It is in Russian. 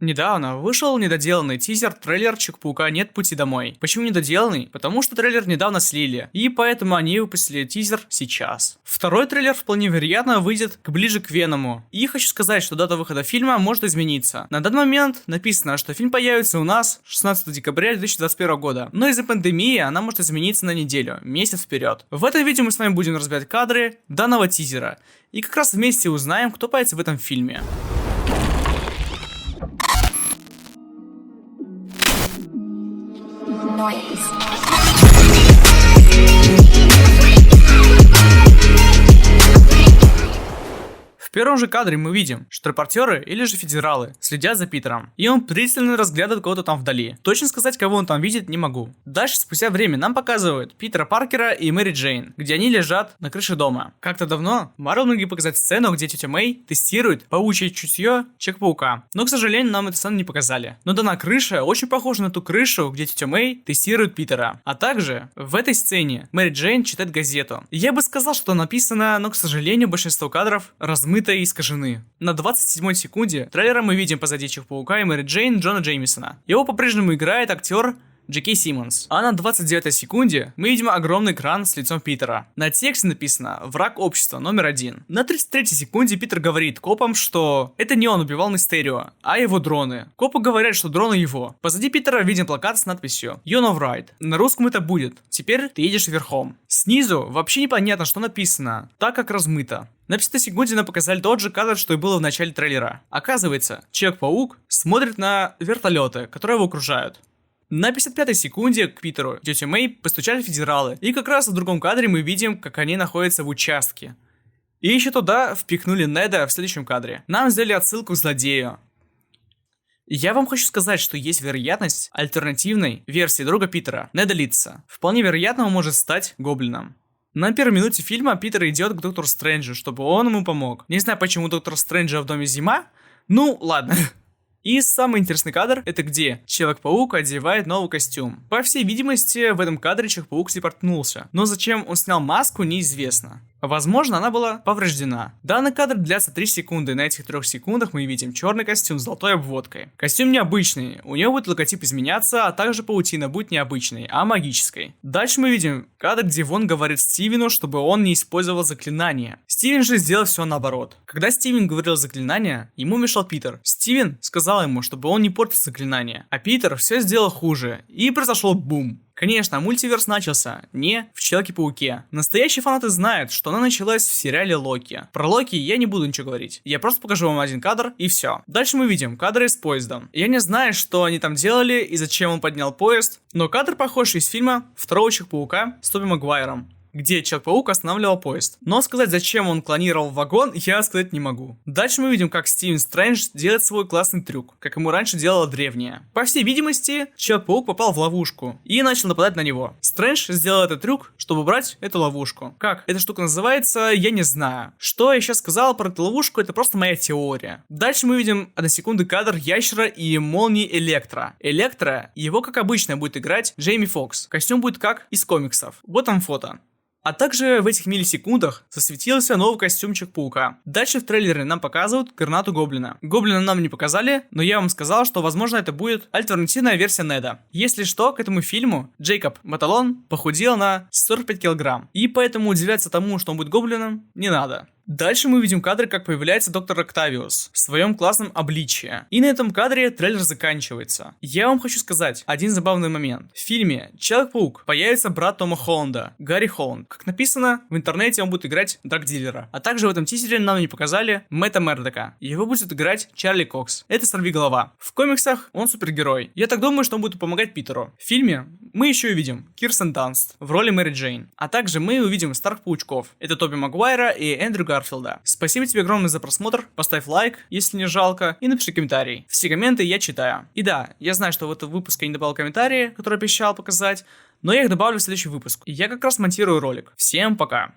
Недавно вышел недоделанный тизер-трейлер Человека-паука «Нет пути домой». Почему недоделанный? Потому что трейлер недавно слили, и поэтому они выпустили тизер сейчас. Второй трейлер вполне вероятно выйдет ближе к Веному. И хочу сказать, что дата выхода фильма может измениться. На данный момент написано, что фильм появится у нас 16 декабря 2021 года, но из-за пандемии она может измениться на неделю, месяц вперед. В этом видео мы с вами будем разбирать кадры данного тизера, и как раз вместе узнаем, кто появится в этом фильме. В первом же кадре мы видим, что репортеры или же федералы следят за Питером, и он пристально разглядывает кого-то там вдали. Точно сказать, кого он там видит, не могу. Дальше, спустя время, нам показывают Питера Паркера и Мэри Джейн, где они лежат на крыше дома. Как-то давно Марвел могли показать сцену, где тетя Мэй тестирует паучье чутье Человека-паука, но, к сожалению, нам эту сцену не показали. Но данная крыша очень похожа на ту крышу, где тетя Мэй тестирует Питера. А также в этой сцене Мэри Джейн читает газету. Я бы сказал, что написано, но, к сожалению, большинство кадров размыто и искажены. На 27-й секунде трейлера мы видим позади Человека-паука и Мэри Джейн Джона Джеймисона. Его по-прежнему играет актер Джей Симмонс. А на 29-й секунде мы видим огромный экран с лицом Питера. На тексте написано «Враг общества номер 1». На 33-й секунде Питер говорит копам, что это не он убивал Мистерио, а его дроны. Копы говорят, что дроны его. Позади Питера видим плакат с надписью «You know right». На русском это будет «Теперь ты едешь верхом». Снизу вообще непонятно, что написано, так как размыто. На 50 секунде нам показали тот же кадр, что и было в начале трейлера. Оказывается, Человек-паук смотрит на вертолеты, которые его окружают. На 55-й секунде к Питеру тетя Мэй постучали федералы, и как раз в другом кадре мы видим, как они находятся в участке. И еще туда впихнули Неда в следующем кадре. Нам сделали отсылку к злодею. Я вам хочу сказать, что есть вероятность альтернативной версии друга Питера, Неда Литца. Вполне вероятно, он может стать гоблином. На первой минуте фильма Питер идет к Доктору Стрэнджу, чтобы он ему помог. Не знаю, почему Доктор Стрэнджа в доме зима. Ну, ладно. И самый интересный кадр, это где Человек-паук одевает новый костюм. По всей видимости, в этом кадре Человек-паук телепортнулся. Но зачем он снял маску, неизвестно. Возможно, она была повреждена. Данный кадр длится 3 секунды, на этих 3 секундах мы видим черный костюм с золотой обводкой. Костюм необычный, у него будет логотип изменяться, а также паутина будет необычной, а магической. Дальше мы видим кадр, где Вон говорит Стивену, чтобы он не использовал заклинания. Стивен же сделал все наоборот. Когда Стивен говорил заклинания, ему мешал Питер. Стивен сказал ему, чтобы он не портил заклинания, а Питер все сделал хуже, и произошел бум. Конечно, мультиверс начался не в Человеке-пауке. Настоящие фанаты знают, что она началась в сериале Локи. Про Локи я не буду ничего говорить. Я просто покажу вам один кадр и все. Дальше мы видим кадры с поездом. Я не знаю, что они там делали и зачем он поднял поезд, но кадр похож из фильма второго Человека-паука с Тоби Магуайром, где Человек-паук останавливал поезд. Но сказать, зачем он клонировал вагон, я сказать не могу. Дальше мы видим, как Стивен Стрэндж делает свой классный трюк, как ему раньше делала древняя. По всей видимости, Человек-паук попал в ловушку и начал нападать на него. Стрэндж сделал этот трюк, чтобы убрать эту ловушку. Как эта штука называется, я не знаю. Что я сейчас сказал про эту ловушку, это просто моя теория. Дальше мы видим 1 секунду кадр ящера и молнии Электро. Электро, его как обычно будет играть Джейми Фокс. Костюм будет как из комиксов. Вот там фото. А также в этих миллисекундах засветился новый костюм Человека-паука. Дальше в трейлере нам показывают гранату Гоблина. Гоблина нам не показали, но я вам сказал, что возможно это будет альтернативная версия Неда. Если что, к этому фильму Джейкоб Баталон похудел на 45 килограмм. И поэтому удивляться тому, что он будет Гоблином, не надо. Дальше мы видим кадры, как появляется доктор Октавиус в своем классном обличье. И на этом кадре трейлер заканчивается. Я вам хочу сказать один забавный момент. В фильме Человек-паук появится брат Тома Холланда, Гарри Холланд. Как написано, в интернете он будет играть драгдилера. А также в этом тизере нам не показали Мэтта Мердока. Его будет играть Чарли Кокс. Это Сорвиголова. В комиксах он супергерой. Я так думаю, что он будет помогать Питеру. В фильме мы еще увидим Кирстен Данст в роли Мэри Джейн. А также мы увидим Старк-паучков. Это Тоби Магуайра и Эндрю Гарфилда. Спасибо тебе огромное за просмотр, поставь лайк, если не жалко, и напиши комментарий. Все комменты я читаю. И да, я знаю, что в этом выпуске я не добавил комментарии, которые обещал показать, но я их добавлю в следующий выпуск. И я как раз монтирую ролик. Всем пока!